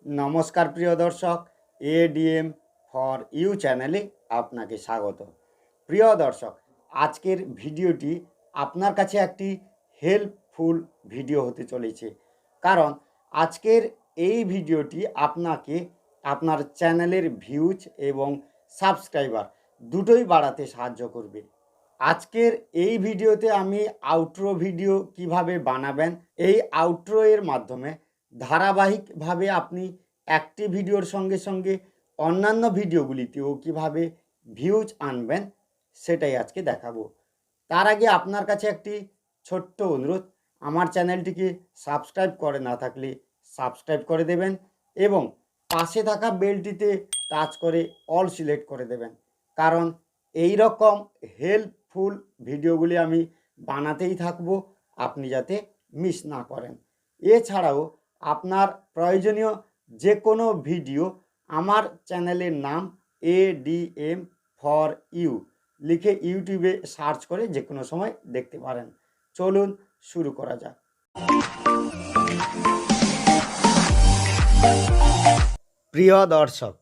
নমস্কার প্রিয় দর্শক, এডিএম ফর ইউ চ্যানেলে আপনাকে স্বাগত। প্রিয় দর্শক, আজকের ভিডিওটি আপনার কাছে একটি হেল্পফুল ভিডিও হতে চলেছে, কারণ আজকের এই ভিডিওটি আপনাকে আপনার চ্যানেলের ভিউজ এবং সাবস্ক্রাইবার দুটোই বাড়াতে সাহায্য করবে। আজকের এই ভিডিওতে আমি আউটরো ভিডিও কিভাবে বানাবেন, এই আউটরো এর মাধ্যমে ধারাবাহিকভাবে আপনি একটি ভিডিওর সঙ্গে সঙ্গে অন্যান্য ভিডিওগুলিতেও কিভাবে ভিউজ আনবেন সেটাই আজকে দেখাবো। তার আগে আপনার কাছে একটি ছোট্ট অনুরোধ, আমার চ্যানেলটিকে সাবস্ক্রাইব করে না থাকলে সাবস্ক্রাইব করে দেবেন এবং পাশে থাকা বেলটিতে টাচ করে অল সিলেক্ট করে দেবেন, কারণ এই রকম হেল্পফুল ভিডিওগুলি আমি বানাতেই থাকবো, আপনি যাতে মিস না করেন। এছাড়াও আপনার প্রয়োজনীয় যে কোনো ভিডিও আমার চ্যানেলের নাম এডিএম ফর ইউ লিখে ইউটিউবে সার্চ করে যে কোনো সময় দেখতে পারেন। চলুন শুরু করা যাক। প্রিয় দর্শক,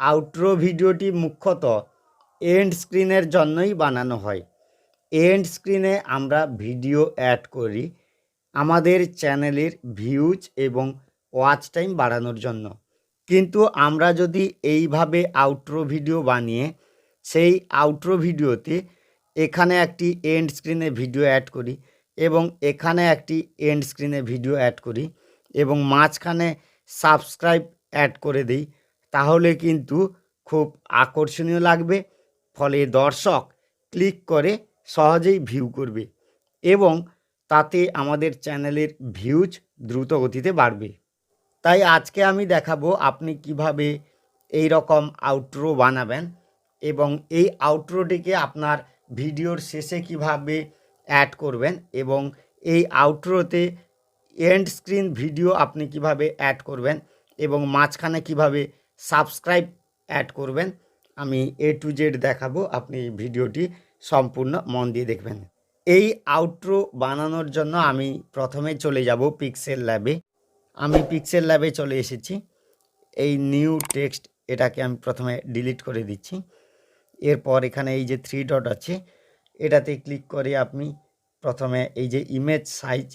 আউটরো ভিডিওটি মুখ্যত এন্ড স্ক্রিনের জন্যই বানানো হয়। এন্ড স্ক্রিনে আমরা ভিডিও অ্যাড করি আমাদের চ্যানেলের ভিউজ এবং ওয়াচ টাইম বাড়ানোর জন্য। কিন্তু আমরা যদি এইভাবে আউটরো ভিডিও বানিয়ে সেই আউটরো ভিডিওতে এখানে একটি এন্ড স্ক্রিনে ভিডিও অ্যাড করি এবং এখানে একটি এন্ড স্ক্রিনে ভিডিও অ্যাড করি এবং মাঝখানে সাবস্ক্রাইব অ্যাড করে দিই, তাহলে কিন্তু খুব আকর্ষণীয় লাগবে, ফলে দর্শক ক্লিক করে সহজেই ভিউ করবে এবং তাতে আমাদের চ্যানেলের ভিউজ দ্রুত গতিতে বাড়বে। তাই আজকে আমি দেখাবো আপনি কিভাবে এই রকম আউটরো বানাবেন এবং এই আউটরোটিকে আপনার ভিডিওর শেষে কিভাবে অ্যাড করবেন এবং এই আউটরোতে এন্ড স্ক্রিন ভিডিও আপনি কিভাবে অ্যাড করবেন এবং মাঝখানে কিভাবে সাবস্ক্রাইব অ্যাড করবেন, আমি A to Z দেখাবো। আপনি ভিডিওটি সম্পূর্ণ মন দিয়ে দেখবেন। এই আউটরো বানানোর জন্য আমি প্রথমে চলে যাব পিক্সেল ল্যাবে। আমি পিক্সেল ল্যাবে চলে এসেছি। এই নিউ টেক্সট এটাকে আমি প্রথমে ডিলিট করে দিচ্ছি। এরপর এখানে এই যে 3 ডট আছে এটাতে ক্লিক করে আপনি প্রথমে এই যে ইমেজ সাইজ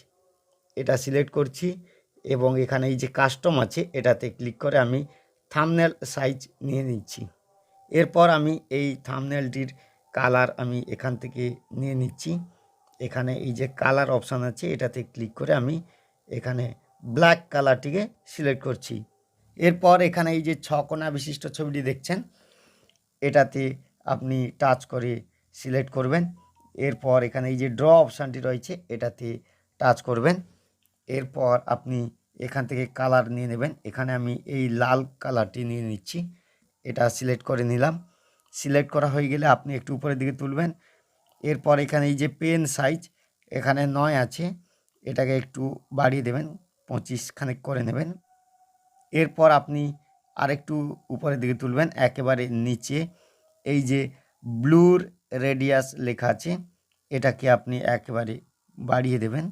এটা সিলেক্ট করছি এবং এখানে এই যে কাস্টম আছে এটাতে ক্লিক করে আমি থাম্বনেল সাইজ নিয়ে নিচ্ছি। এরপর আমি এই থাম্বনেলটির কালার আমি এখান থেকে নিয়ে নিচ্ছি। এখানে এই যে কালার অপশান আছে এটাতে ক্লিক করে আমি এখানে ব্ল্যাক কালারটিকে সিলেক্ট করছি। এরপর এখানে এই যে 6 কোণা বিশিষ্ট ছবিটি দেখছেন এটাতে আপনি টাচ করে সিলেক্ট করবেন। এরপর এখানে এই যে ড্র অপশানটি রয়েছে এটাতে টাচ করবেন। এরপর আপনি এখান থেকে কালার নিয়ে নেবেন। এখানে আমি এই লাল কালারটি নিয়ে নিচ্ছি, এটা সিলেক্ট করে নিলাম। সিলেক্ট করা হয়ে গেলে আপনি একটু উপরের দিকে তুলবেন। এরপর এখানে এই যে পেন সাইজ এখানে 9 আছে, এটাকে একটু বাড়িয়ে দেবেন, 25 খানিক করে নেবেন। এরপর আপনি আরেকটু উপরের দিকে তুলবেন, একেবারে নিচে এই যে ব্লুর রেডিয়াস লেখা আছে এটাকে আপনি একেবারে বাড়িয়ে দেবেন।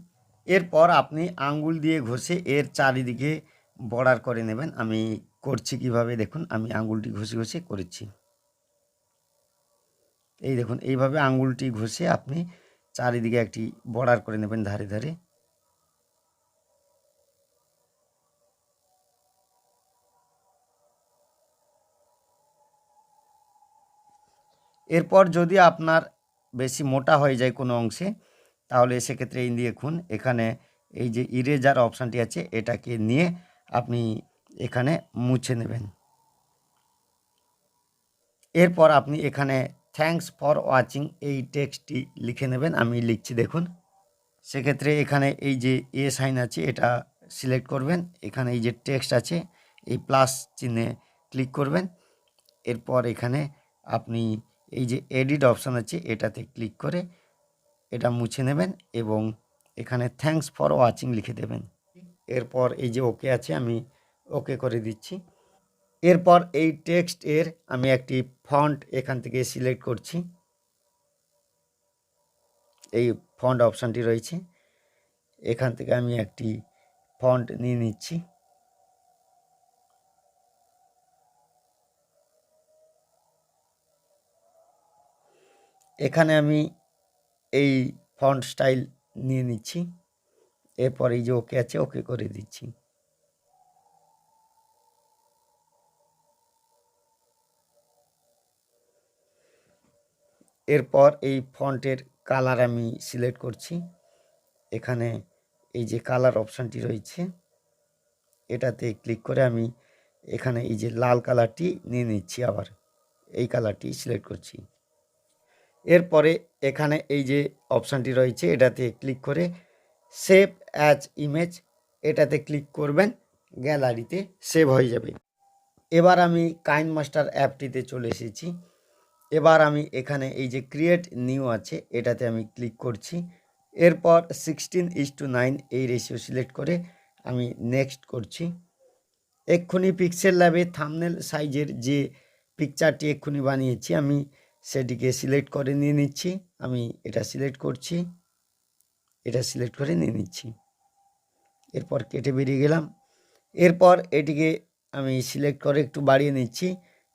এরপর আপনি আঙ্গুল দিয়ে ঘষে এর চারিদিকে বর্ডার করে নেবেন। আমি করছি কিভাবে দেখুন, আমি আঙ্গুলটি ঘষে ঘষে করেছি। এই দেখুন এইভাবে আঙ্গুলটি ঘষে আপনি চারিদিকে একটি বর্ডার করে নেবেন ধারে ধারে। এরপর যদি আপনার বেশি মোটা হয়ে যায় কোনো অংশে, তাহলে সেক্ষেত্রে এই দেখুন এখানে এই যে ইরেজার অপশানটি আছে এটাকে নিয়ে আপনি এখানে মুছে নেবেন। এরপর আপনি এখানে থ্যাঙ্কস ফর ওয়াচিং এই টেক্সটটি লিখে নেবেন। আমি লিখছি দেখুন। সেক্ষেত্রে এখানে এই যে এ সাইন আছে এটা সিলেক্ট করবেন। এখানে এই যে টেক্সট আছে এই প্লাস চিহ্নে ক্লিক করবেন। এরপর এখানে আপনি এই যে এডিট অপশান আছে এটাতে ক্লিক করে এটা মুছে নেবেন এবং এখানে থ্যাঙ্কস ফর ওয়াচিং লিখে দেবেন। এরপর এই যে ওকে আছে আমি ওকে করে দিচ্ছি। এরপর এই টেক্সট এর আমি একটি ফন্ট এখান থেকে সিলেক্ট করছি। এই ফন্ট অপশানটি রয়েছে, এখান থেকে আমি একটি ফন্ট নিয়ে নিচ্ছি। এখানে আমি এই ফন্ট স্টাইল নিয়ে নিচ্ছি, এরপর এই যে ওকে আছে ওকে করে দিচ্ছি। এরপর এই ফন্টের কালার আমি সিলেক্ট করছি। এখানে এই যে কালার অপশানটি রয়েছে এটাতে ক্লিক করে আমি এখানে এই যে লাল কালারটি নিয়ে নিচ্ছি, আবার এই কালারটি সিলেক্ট করছি। এরপরে এখানে এই যে অপশানটি রয়েছে এটাতে ক্লিক করে সেভ অ্যাজ ইমেজ এটাতে ক্লিক করবেন, গ্যালারিতে সেভ হয়ে যাবে। এবার আমি কাইনমাস্টার অ্যাপটিতে চলে এসেছি। এবার আমি এখানে এই যে ক্রিয়েট নিউ আছে এটাতে আমি ক্লিক করছি। এরপর 16:9 এই রেশিও সিলেক্ট করে আমি নেক্সট করছি। এক্ষুনি পিক্সেল ল্যাবে থাম্বনেল সাইজের যে পিকচারটি এক্ষুনি বানিয়েছি আমি সেটিকে সিলেক্ট করে নিয়ে নিচ্ছি। আমি এটা সিলেক্ট করছি, এটা সিলেক্ট করে নিয়ে নিচ্ছি। এরপর কেটে বেরিয়ে গেলাম। এরপর এটিকে আমি সিলেক্ট করে একটু বাড়িয়ে নিচ্ছি।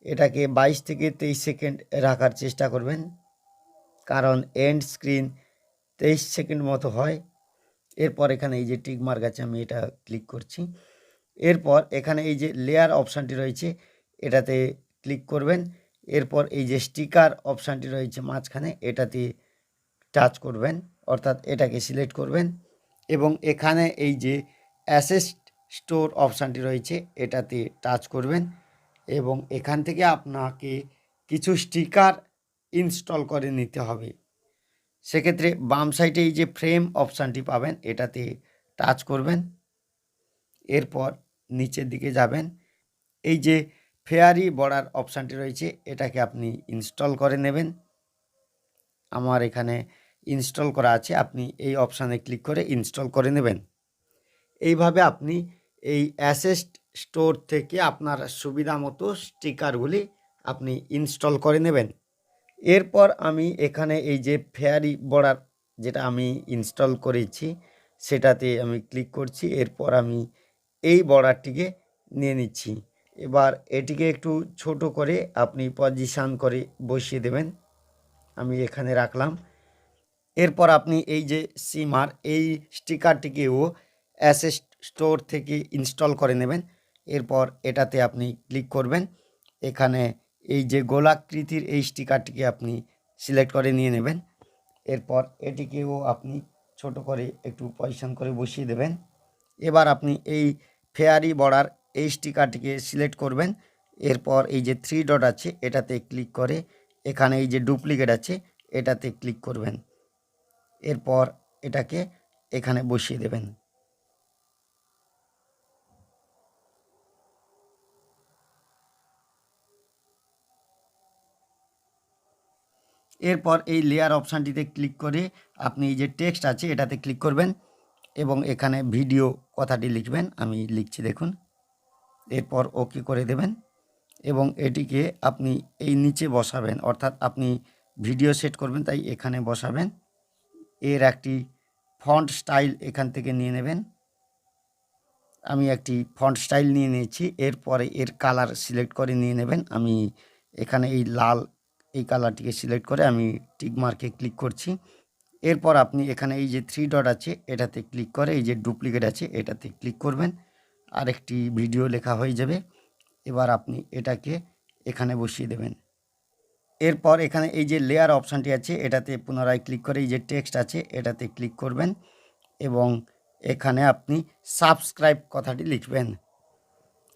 এটাকে 22 থেকে 23 সেকেন্ড রাখার চেষ্টা করবেন, কারণ এন্ড স্ক্রিন 23 সেকেন্ড মতো হয়। এরপর এখানে এই যে টিক মার্ক আছে আমি এটা ক্লিক করছি। এরপর এখানে এই যে লেয়ার অপশানটি রয়েছে এটাতে ক্লিক করবেন। এরপর এই যে স্টিকার অপশানটি রয়েছে মাঝখানে এটাতে টাচ করবেন, অর্থাৎ এটাকে সিলেক্ট করবেন এবং এখানে এই যে অ্যাসেট স্টোর অপশানটি রয়েছে এটাতে টাচ করবেন এবং এখান থেকে আপনাকে কিছু স্টিকার ইনস্টল করে নিতে হবে। সেক্ষেত্রে বাম সাইডে এই যে ফ্রেম অপশানটি পাবেন এটাতে টাচ করবেন। এরপর নিচের দিকে যাবেন, এই যে ফেয়ারি বর্ডার অপশানটি রয়েছে এটাকে আপনি ইনস্টল করে নেবেন। আমার এখানে ইনস্টল করা আছে, আপনি এই অপশানে ক্লিক করে ইনস্টল করে নেবেন। এইভাবে আপনি এই অ্যাসেট স্টোর থেকে আপনার সুবিধা মতো স্টিকারগুলি আপনি ইনস্টল করে নেবেন। এরপর আমি এখানে এই যে ফেয়ারি বর্ডার যেটা আমি ইনস্টল করেছি সেটাতে আমি ক্লিক করছি। এরপর আমি এই বর্ডারটিকে নিয়ে নিচ্ছি। এবার এটিকে একটু ছোট করে আপনি পজিশন করে বসিয়ে দেবেন, আমি এখানে রাখলাম। এরপর আপনি এই যে সিমার এই স্টিকারটিকেও অ্যাসেট স্টোর থেকে ইনস্টল করে নেবেন। এরপর এটাতে আপনি ক্লিক করবেন, এখানে এই যে গোলাকৃতির এই স্টিকারটিকে আপনি সিলেক্ট করে নিয়ে নেবেন। এরপর এটিকেও আপনি ছোট করে একটু পজিশন করে বসিয়ে দেবেন। এবার আপনি এই ফেয়ারি বর্ডার এই স্টিকারটিকে সিলেক্ট করবেন। এরপর এই যে 3 ডট আছে এটাতে ক্লিক করে এখানে এই যে ডুপ্লিকেট আছে এটাতে ক্লিক করবেন। এরপর এটাকে এখানে বসিয়ে দেবেন। এরপর এই লেয়ার অপশানটিতে ক্লিক করে আপনি এই যে টেক্সট আছে এটাতে ক্লিক করবেন এবং এখানে ভিডিও কথাটি লিখবেন, আমি লিখছি দেখুন। এরপর ওকে করে দেবেন এবং এটিকে আপনি এই নিচে বসাবেন, অর্থাৎ আপনি ভিডিও সেট করবেন তাই এখানে বসাবেন। এর একটি ফন্ট স্টাইল এখান থেকে নিয়ে নেবেন, আমি একটি ফন্ট স্টাইল নিয়ে নিয়েছি। এরপরে এর কালার সিলেক্ট করে নিয়ে নেবেন, আমি এখানে এই লাল এই কালারটিকে সিলেক্ট করে আমি টিক মার্কে ক্লিক করছি। এরপর আপনি এখানে এই যে 3 ডট আছে এটাতে ক্লিক করে এই যে ডুপ্লিকেট আছে এটাতে ক্লিক করবেন, আর একটি ভিডিও লেখা হয়ে যাবে। এবার আপনি এটাকে এখানে বসিয়ে দেবেন। এরপর এখানে এই যে লেয়ার অপশানটি আছে এটাতে পুনরায় ক্লিক করে এই যে টেক্সট আছে এটাতে ক্লিক করবেন এবং এখানে আপনি সাবস্ক্রাইব কথাটি লিখবেন।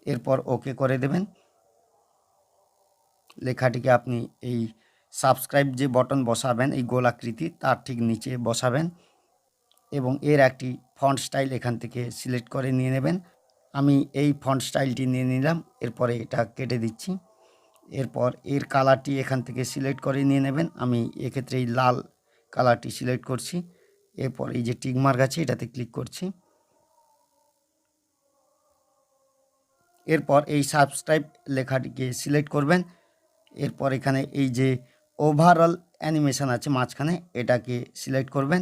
এরপর ওকে করে দেবেন। লেখাটিকে আপনি এই সাবস্ক্রাইব যে বটন বসাবেন এই গোলাকৃতি তার ঠিক নিচে বসাবেন এবং এর একটি ফন্ট স্টাইল এখান থেকে সিলেক্ট করে নিয়ে নেবেন। আমি এই ফন্ট স্টাইলটি নিয়ে নিলাম, এরপরে এটা কেটে দিচ্ছি। এরপর এর কালারটি এখান থেকে সিলেক্ট করে নিয়ে নেবেন, আমি এক্ষেত্রে এই লাল কালারটি সিলেক্ট করছি। এরপর এই যে টিক মার্ক আছে এটাতে ক্লিক করছি। এরপর এই সাবস্ক্রাইব লেখাটিকে সিলেক্ট করবেন। এরপর এখানে এই যে ওভারঅল অ্যানিমেশন আছে মাঝখানে এটাকে সিলেক্ট করবেন।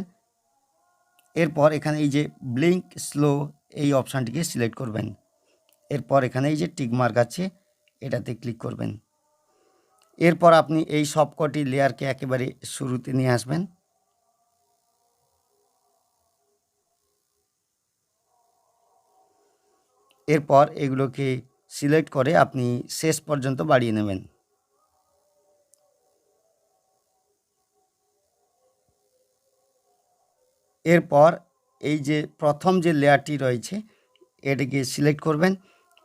এরপর এখানে এই যে ব্লিঙ্ক স্লো এই অপশানটিকে সিলেক্ট করবেন। এরপর এখানে এই যে টিক মার্ক আছে এটাতে ক্লিক করবেন। এরপর আপনি এই সবকটি লেয়ারকে একেবারে শুরুতে নিয়ে আসবেন। এরপর এগুলোকে সিলেক্ট করে আপনি শেষ পর্যন্ত বাড়িয়ে নেবেন। এরপর এই যে প্রথম যে লেয়ারটি রয়েছে এটিকে সিলেক্ট করবেন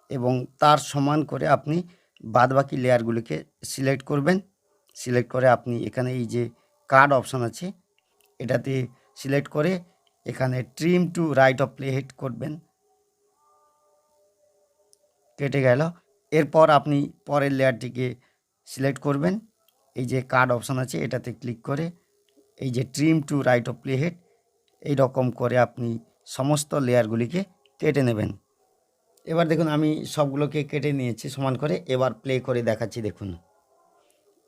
এবং তার সমান করে আপনি বাদবাকি লেয়ারগুলিকে সিলেক্ট করবেন। সিলেক্ট করে আপনি এখানে এই যে কার্ড অপশান আছে এটাতে সিলেক্ট করে এখানে trim to right of playhead করবেন। কেটে গেল। এরপর আপনি পরের লেয়ারটিকে সিলেক্ট করবেন, এই যে কার্ড অপশান আছে এটাতে ক্লিক করে এই যে trim to right of playhead এই রকম করে আপনি সমস্ত লেয়ারগুলিকে কেটে নেবেন। এবার দেখুন আমি সবগুলোকে কেটে নিয়েছি সমান করে। এবার প্লে করে দেখাচ্ছি, দেখুন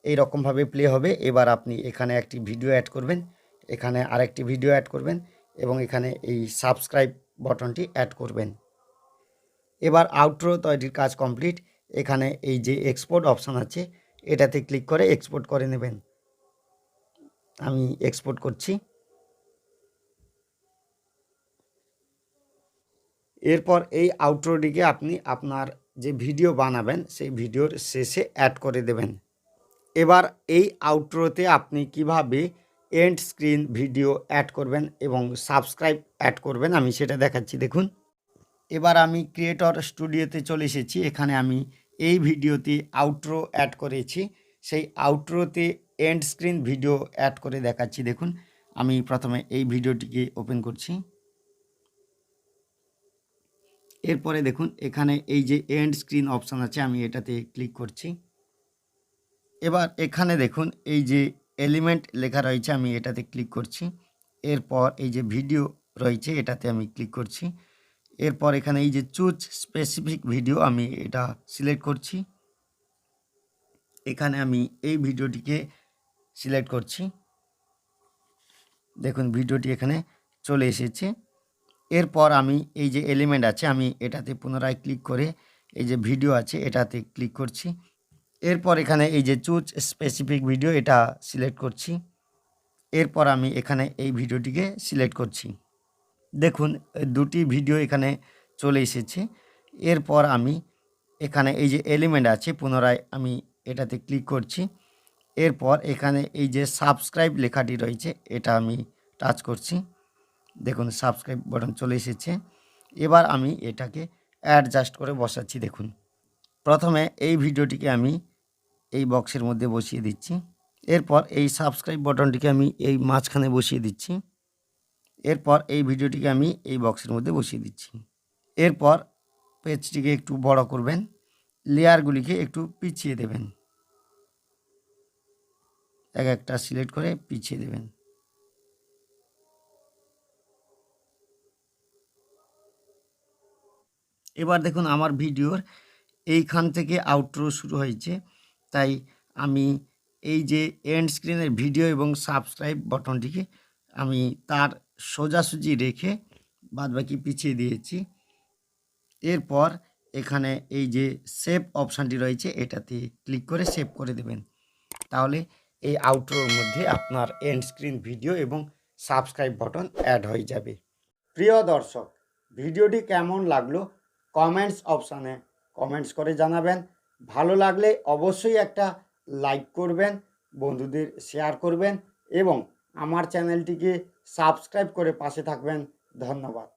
এই রকমভাবে প্লে হবে। এবার আপনি এখানে একটি ভিডিও অ্যাড করবেন, এখানে আরেকটি ভিডিও অ্যাড করবেন এবং এখানে এই সাবস্ক্রাইব বাটনটি অ্যাড করবেন। এবার আউটরো তৈরির কাজ কমপ্লিট। এখানে এই যে এক্সপোর্ট অপশান আছে এটাতে ক্লিক করে এক্সপোর্ট করে নেবেন। আমি এক্সপোর্ট করছি। এরপর এই আউটরোটিকে আপনি আপনার যে ভিডিও বানাবেন সেই ভিডিওর শেষে অ্যাড করে দেবেন। এবার এই আউটরোতে আপনি কিভাবে এন্ড স্ক্রিন ভিডিও অ্যাড করবেন এবং সাবস্ক্রাইব অ্যাড করবেন আমি সেটা দেখাচ্ছি, দেখুন। এবার আমি ক্রিয়েটর স্টুডিওতে চলে এসেছি। এখানে আমি এই ভিডিওতে আউটরো অ্যাড করেছি, সেই আউটরোতে এন্ড স্ক্রিন ভিডিও অ্যাড করে দেখাচ্ছি, দেখুন। আমি প্রথমে এই ভিডিওটিকে ওপেন করছি। এরপরে দেখুন এখানে এই যে এন্ড স্ক্রিন অপশান আছে আমি এটাতে ক্লিক করছি। এবার এখানে দেখুন এই যে এলিমেন্ট লেখা রয়েছে আমি এটাতে ক্লিক করছি। এরপর এই যে ভিডিও রয়েছে এটাতে আমি ক্লিক করছি। এরপর এখানে এই যে চুজ স্পেসিফিক ভিডিও আমি এটা সিলেক্ট করছি। এখানে আমি এই ভিডিওটিকে সিলেক্ট করছি, দেখুন ভিডিওটি এখানে চলে এসেছে। এরপর আমি এই যে এলিমেন্ট আছে আমি এটাতে পুনরায় ক্লিক করে এই যে ভিডিও আছে এটাতে ক্লিক করছি। এরপর এখানে এই যে চুজ স্পেসিফিক ভিডিও এটা সিলেক্ট করছি। এরপর আমি এখানে এই ভিডিওটিকে সিলেক্ট করছি, দেখুন দুটি ভিডিও এখানে চলে এসেছে। এরপর আমি এখানে এই যে এলিমেন্ট আছে পুনরায় আমি এটাতে ক্লিক করছি। এরপর এখানে এই যে সাবস্ক্রাইব লেখাটি রয়েছে এটা আমি টাচ করছি, দেখুন সাবস্ক্রাইব বাটন চলে এসেছে। এবার আমি এটাকে অ্যাডজাস্ট করে বসাচ্ছি, দেখুন। প্রথমে এই ভিডিওটিকে আমি এই বক্সের মধ্যে বসিয়ে দিচ্ছি। এরপর এই সাবস্ক্রাইব বাটনটিকে আমি এই মাঝখানে বসিয়ে দিচ্ছি। এরপর এই ভিডিওটিকে আমি এই বক্সের মধ্যে বসিয়ে দিচ্ছি। এরপর পেজটিকে একটু বড় করবেন, লেয়ারগুলিকে একটু পিছিয়ে দেবেন, এক একটা সিলেক্ট করে পিছিয়ে দেবেন। এবার দেখুন আমার ভিডিওর এইখান থেকে আউটরো শুরু হয়েছে, তাই আমি এই যে এন্ড স্ক্রিনের ভিডিও এবং সাবস্ক্রাইব বাটনটিকে আমি তার সোজাসুজি রেখে বাদবাকি পিছিয়ে দিয়েছি। এরপর এখানে এই যে সেভ অপশানটি রয়েছে এটাতে ক্লিক করে সেভ করে দেবেন, তাহলে এই আউটরোর মধ্যে আপনার এন্ড স্ক্রিন ভিডিও এবং সাবস্ক্রাইব বাটন অ্যাড হয়ে যাবে। প্রিয় দর্শক, ভিডিওটি কেমন লাগলো কমেন্টস অপশানে কমেন্টস করে জানাবেন। ভালো লাগলে অবশ্যই একটা লাইক করবেন, বন্ধুদের শেয়ার করবেন এবং আমার চ্যানেলটিকে সাবস্ক্রাইব করে পাশে থাকবেন। ধন্যবাদ।